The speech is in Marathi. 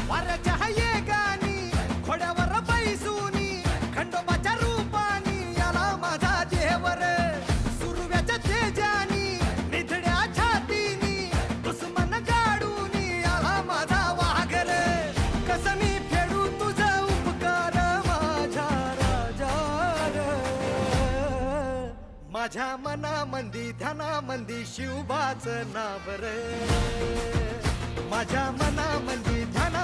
वाऱ्याच्या हाये गाणी घोड्यावर बैसूनी खंडोबाच्या रूपानी याला माझा देवर सुरव्याच्या तेजानी निधड्या छातीनी दुश्मन गाडूनी याला माझा वाघर कसं मी फेडू तुझा उपकार माझ्या राजा माझ्या मनामंदी ध्यानामंदी शिवबाचं नाव रे माझ्या मनामंदी ध्याना